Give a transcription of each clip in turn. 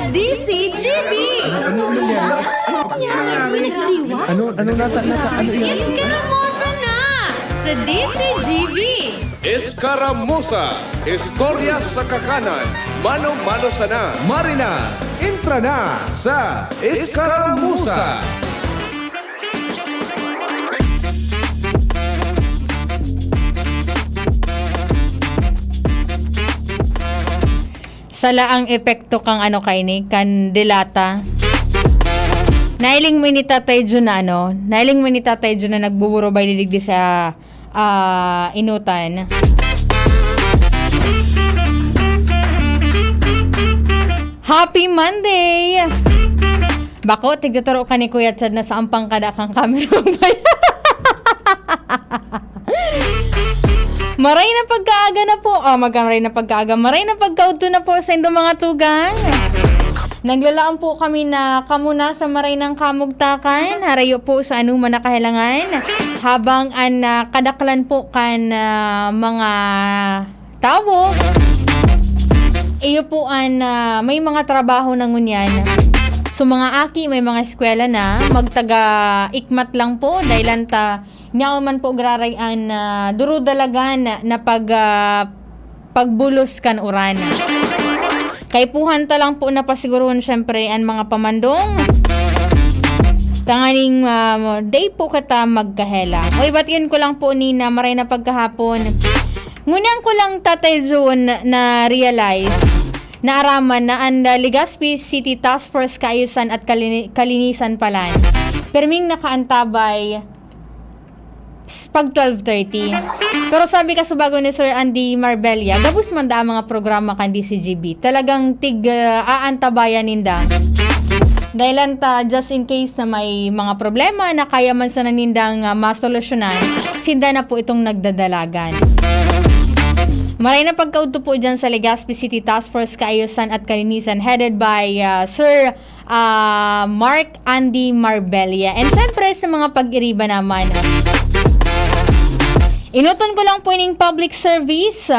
DCGB! Ano nata? Ano yan? Iskaramosa na sa DCGB! Escaramuza, istorya sa kakanan, mano-mano sana, Marina, intra na sa Escaramuza. Sala ang epekto kang ano kay ni kandelata. Nailing mo ni Tatay Jun na ano, nailing mo ni Tatay Jun na nagbuburo bay liligdi sa inutan. Happy Monday! Bako, tigtuturo ka ni Kuya Chad na sa ampang kada kang camera bay. Maray na pagkaaga na po. Maray na pagkaaga. Maray na pagkauto na po sa inyong mga tugang. Naglalaan po kami na kamuna sa maray ng kamugtakan. Harayo po sa anuman na kahilangan. Habang kadaklan po kan mga tao. Iyo po may mga trabaho na ngunyan. So mga aki, may mga eskwela na. Magtaga ikmat lang po. Dahil niya man po grarayan durudalagan na pagbulos kan uran. Kay puhanta lang po na pasiguruhan syempre ang mga pamandong. Tanganing day po kata magkahela. Oy, batiin ko lang po ni na maray na pagkahapon. Ngunyan ko lang Tatay Jun na realize na araman na ang Legazpi City Task Force Kaayusan at Kalinisan palan. Perming nakaantabay pag 12:30. Pero sabi ka sa bago ni Sir Andy Marbella, gabus man da ang mga programa kan DCGB. Talagang aantabayan ninda. Dahil just in case na may mga problema na kaya man sa nanindang masolusyonan, sinda na po itong nagdadalagan. Maray na pagkauto po dyan sa Legazpi City Task Force Kaayusan at Kalinisan headed by Sir Mark Andy Marbella. And syempre sa mga pag-iriba naman, inuton ko lang po yung public service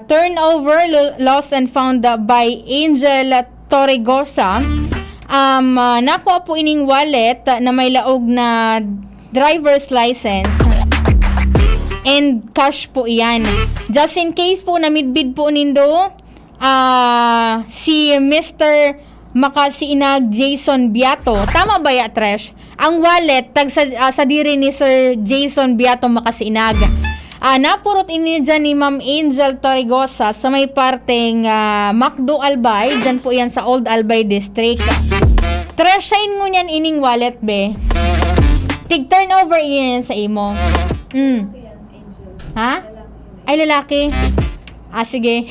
turnover lost and found by Angel Torregosa. Nakuha po ining wallet na may laog na driver's license and cash po iyan. Just in case po na midbid po nindo si Mr. Makasiinag Jason Biato. Tama ba ya, Tresh? Ang wallet sa diri ni Sir Jason Biato Makasiinag. Napurot ini dyan ni Ma'am Angel Torregosa sa may parteng Macdo Albay. Dyan po yan sa Old Albay District. Tresh, sayin mo niyan ining wallet, be. Tig turnover yan sa imo. Ha? Ay, lalaki. Sige.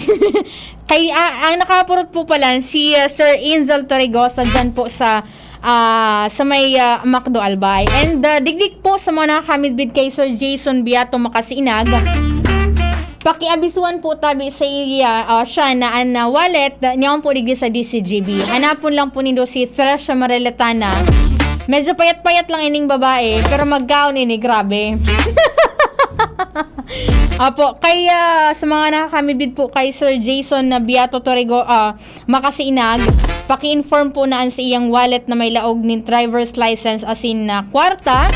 Kay ang nakapurot po pala si Sir Angel Torregosa dyan po sa may Macdo Albay. And digdig po sa mga nakamidbid kay Sir Jason Biato Makasiinag. Pakiabisuan po tabi sa siya na wallet niya po digdi sa DCGB. Hanapon lang po nindo si Thresh Mareletana. Medyo payat-payat lang ining babae pero magkaon ini, grabe. Apo, kaya sa mga nakakamidbid po kay Sir Jason na Biato Makasiinag, paki-inform po naan sa iyang wallet na may laog ng driver's license asin na kwarta.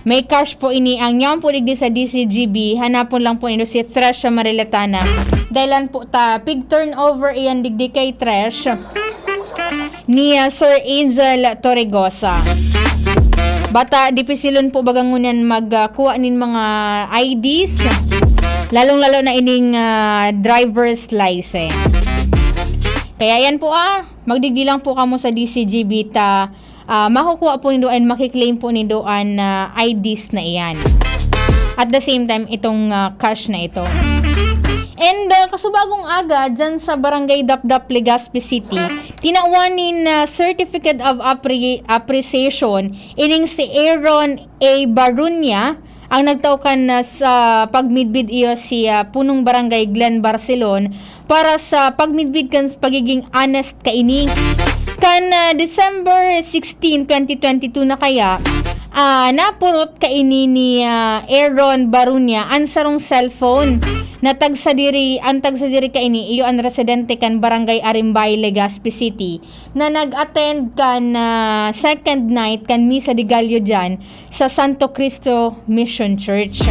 May cash po ini ang niyang po digdi sa DCGB. Hanapon lang po nito si Thresh Mareletana. Dahilan po pig turnover iyan digdi kay Thresh ni Sir Angel Torregosa. Bata, dipisilon po bagangunan magkuha nin mga IDs, lalong-lalo na ining driver's license. Kaya yan po magdigdi lang po kamo sa DCGB makukuha po nindoan, makiklaim po nindoan IDs na iyan. At the same time, itong cash na ito. And kasubagong aga, dyan sa Barangay Dapdap, Legazpi City, tinawanin Certificate of Appreciation ining si Aaron A. Barunya, ang nagtaukan sa pagmidbid iyo si punong Barangay Glen Barcelon para sa pagmidbid kan pagiging honest kaini. Kan December 16, 2022 na kaya, napurot kaini ni Aaron Barunya ang sarong cellphone na ang tagsadiri kaini iyo ang residente kan Barangay Arimbay, Legazpi City na nag-attend kan second night kan Misa de Gallo dyan sa Santo Cristo Mission Church.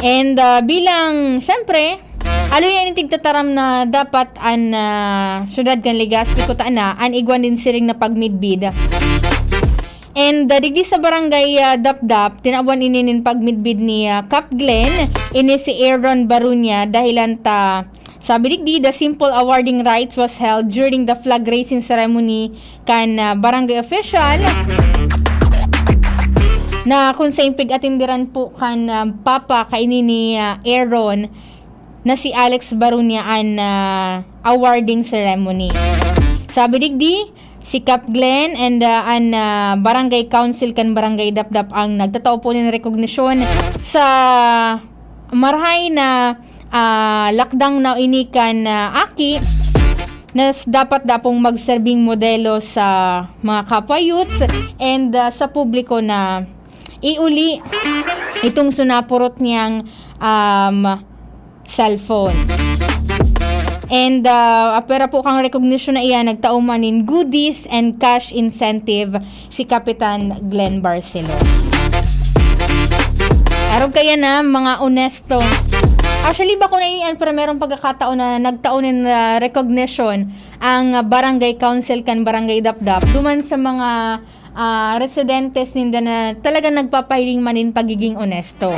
And bilang syempre yan yung tigtataram na dapat an syudad kan Legazpi ko na an igwan din siring na pagmidbid. And digdi sa barangay Dapdap, tinawan ininin pagmidbid ni Cap Glen, ini si Aaron Barunya dahilan ta sabi digdi the simple awarding rites was held during the flag raising ceremony kan barangay official na kung sa impig atindiran po kan papa kaini ni Aaron na si Alex Barunya an awarding ceremony. Sabi digdi si Cap Glen and an barangay council kan barangay Dapdap ang nagtatao po ng recognition sa marhay na lakdang na inikan aki na dapat dapong magserbing modelo sa mga kapwa youths and sa publiko na iuli itong sunapurot niyang cellphone. And apera po kang recognition na iyan, nagtaumanin goodies and cash incentive si Kapitan Glenn Barcelo. Araw kaya na mga honesto. Actually ba ko na iyan pero merong pagkakataon na nagtaunin recognition ang barangay council kan barangay Dapdap duman sa mga residentes ninda na talagang nagpapahiling manin pagiging honesto.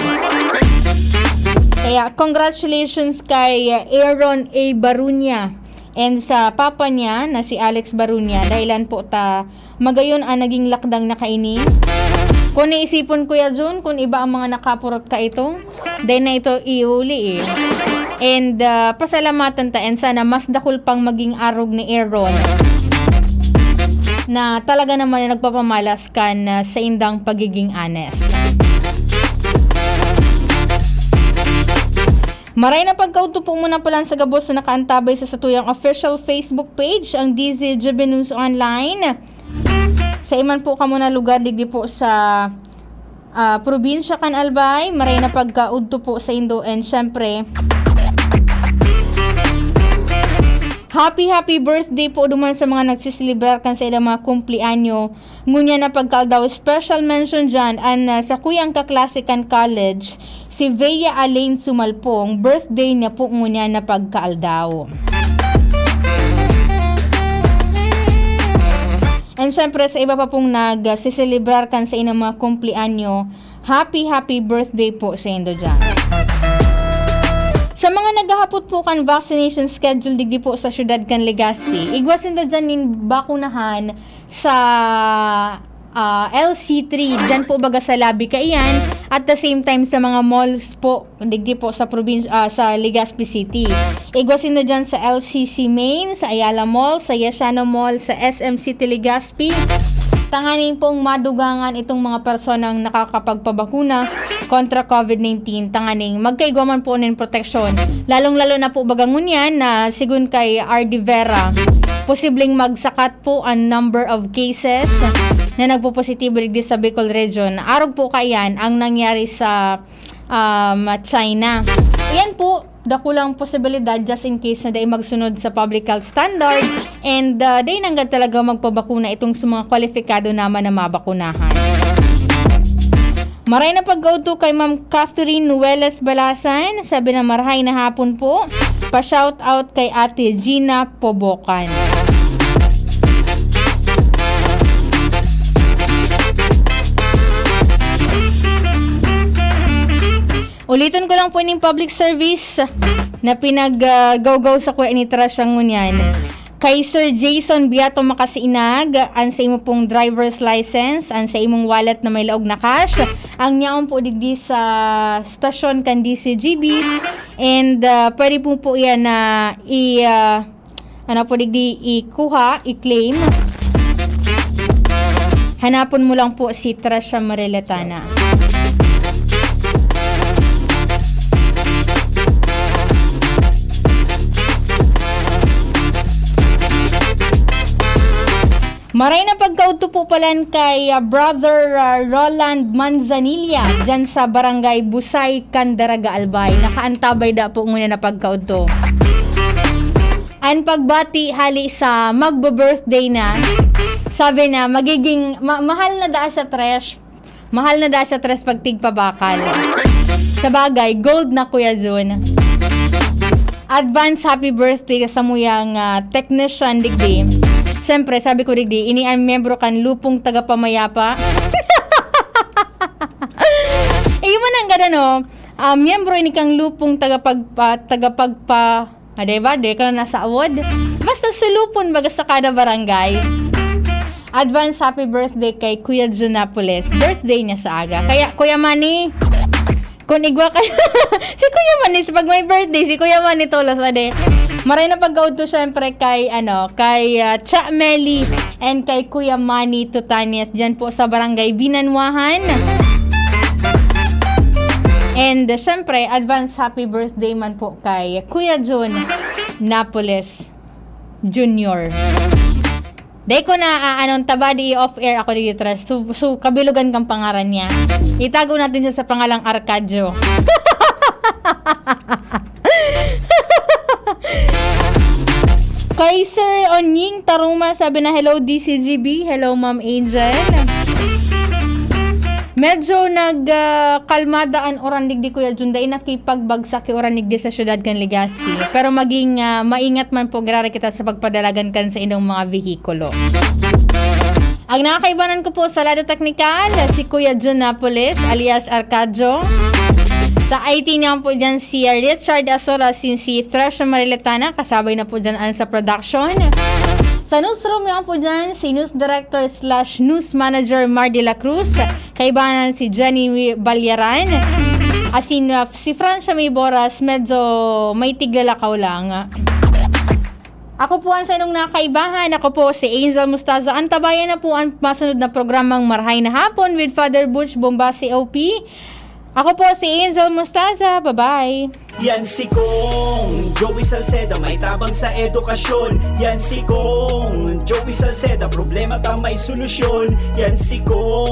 Kaya congratulations kay Aaron A. Barunya and sa papa niya na si Alex Barunya dahilan po ta magayon ang naging lakdang na kaini. Kung naisipon Kuya Jun, kung iba ang mga nakapurot ka ito, dahil na ito iuli And pasalamatan ta and sana mas dakul pang maging arog ni Aaron na talaga naman na nagpapamalas kan sa indang pagiging honest. Maray na pagkauto po muna pala sa gabos na nakaantabay sa satuyang official Facebook page, ang DZGB News Online. Sa iman po ka muna lugar, digdi po sa probinsya kan Albay. Maray na pagkauto po sa Indo and syempre, happy birthday po duman sa mga nagsisilibrar kan sa ilang mga kumplianyo. Ngunya na pagkaldaw, special mention dyan sa kuyang kaklasikan college, si Vea Alain Sumalpong, birthday niya po ngunya na pagkaaldaw. And syempre sa iba pa pong nagsisilibrar kan sa ilang mga kumplianyo, happy birthday po sa indo dyan. Sa mga naghahapot po kan vaccination schedule digdi po sa syudad kan Legazpi, igwasin da dyan nin bakunahan sa LC3, dyan po baga sa labi kaiyan, at the same time sa mga malls po digdi po sa sa Legazpi City. Igwasin da dyan sa LCC Main, sa Ayala Mall, sa Yashano Mall, sa SM City Legazpi. Tanganin pong madugangan itong mga personang nakakapagpabakuna kontra COVID-19. Tanganing magkaigwaman po ng proteksyon. Lalong-lalo na po bagangun yan na sigun kay RD Vera. Posibleng magsakat po ang number of cases na nagpo-positibo digdi sa Bicol Region. Arog po kayan ang nangyari sa China. Ayan po, dakulang posibilidad just in case na day magsunod sa public health standard and day nanggad talaga magpabakuna itong sa mga kwalifikado naman na mabakunahan. Maray na pag-go-to kay Ma'am Catherine Nueles Balasan, sabi na marahay na hapon po, pa-shout out kay Ate Gina Pobokan. Ulitin ko lang po yung public service na pinag-gaw-gaw sa kuya ni Trasyang ngunyan. Kay Sir Jason Biato Makasiinag, ang sa imo pong driver's license, ang sa imong wallet na may laog na cash, ang niyaon po digdi sa stasyon kan DCGB, and pwede po yan na ikuha, i-claim. Hanapon mo lang po si Trasya Mariletana. Maray na pagkauto po palan kay Brother Roland Manzanilla dyan sa Barangay Busay, Candaraga, Albay. Nakaantabay da po muna na pagkauto. Ang pagbati hali sa magbo-birthday na, sabi na magiging mahal na da siya tres. Mahal na da siya tres pag tigpabakal. Sa bagay, gold na Kuya Jun. Advance happy birthday sa muyang technician digdi. Siyempre, sabi ko digdi, ini ang membro kan lupong tagapamayapa. Yung man ang gana no, miyembro ini kang lupong tagapagpa diba? Di ka na nasa award. Basta sulupon baga sa kada barangay. Advance happy birthday kay Kuya Jun Napoles. Birthday niya sa aga. Kaya, Kuya Manny, kung igwa ka, si Kuya Manny, pag may birthday, si Kuya Manny tulos ade. Maray na pag-auto syempre kay, kay Cha Meli and kay Kuya Manny Tutanias dyan po sa Barangay Binanwahan. And syempre, advance happy birthday man po kay Kuya Jun Napoles Jr. Day ko na tabadi off-air ako dito. So kabilugan kang pangaran niya. Itago natin siya sa pangalang Arcadio. Kay Sir Onying Taruma, sabi na hello DCGB, hello Ma'am Angel. Medyo nagkalmada ang orandig di Kuya Jun, dahil nakipagbagsak yung orandig di sa syudad kan Legazpi. Pero maging maingat man po, grare kita sa pagpadalagan kan sa inyong mga vehikulo. Ang nakakaibanan ko po sa lado teknikal, si Kuya Jun Napoles alias Arcadio. Sa IT niya po dyan si Richard Asora, si Thrasher Mariletana, kasabay na po dyan sa production. Sa newsroom nga po dyan, si News Director / News Manager Mar de la Cruz, kaibanan si Jenny Balyaran, asin si Francia May Boras, medyo may tiglalakaw lang. Ako po ang sa inyong nakaibahan, ako po si Angel Mustaza. Antabayan na po ang masunod na programang Marhay na Hapon with Father Butch Bombasi OP. Ako po si Angel Mustaza. Bye-bye. Yan si Kong Joey Salceda, may tabang sa edukasyon. Yan si Kong Joey Salceda, problema ta may solusyon. Yan si Kong